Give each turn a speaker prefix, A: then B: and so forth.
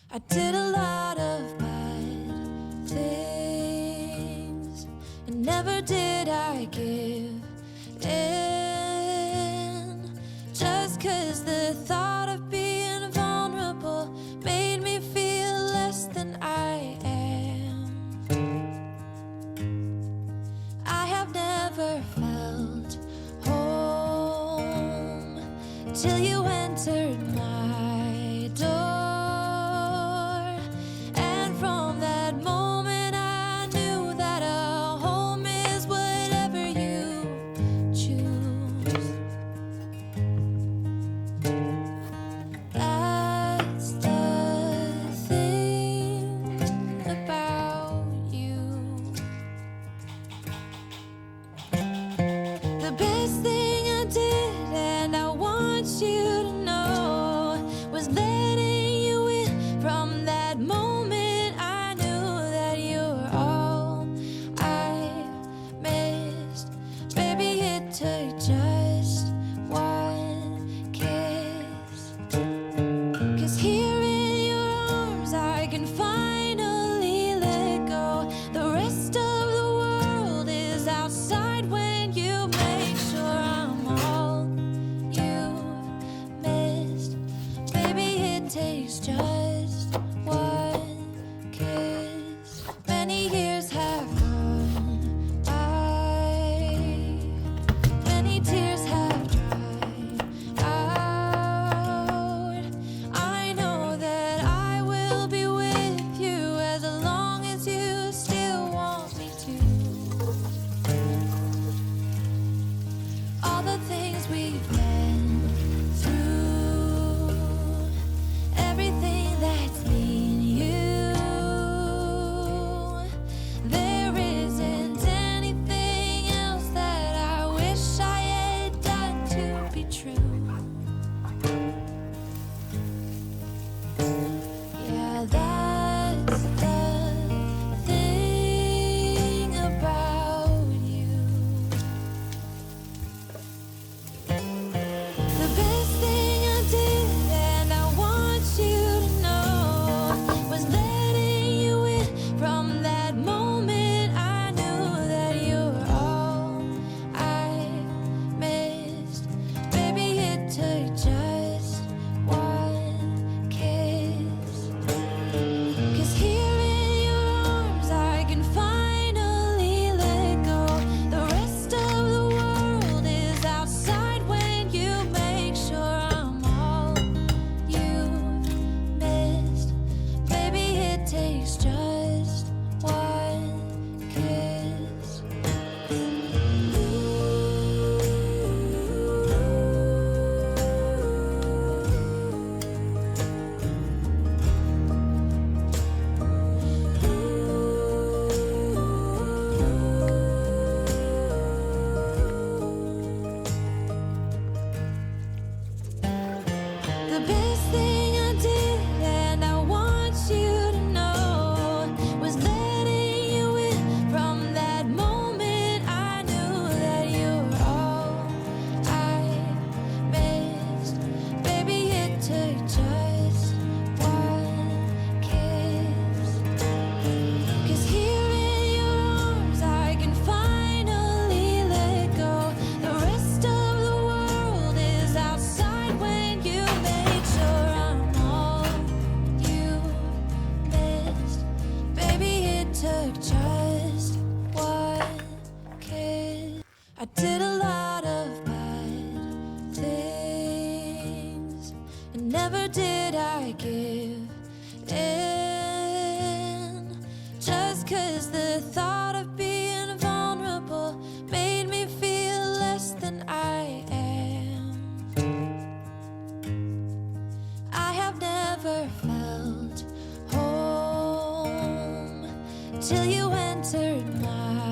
A: I did a lot of bad things, and never did I give in. Just 'cause the thought of being vulnerable made me feel less than I am. I have never felt home till you entered my door. I did a lot of bad things, and never did I give in. Just 'cause the thought of being vulnerable made me feel less than I am. I have never felt home till you entered my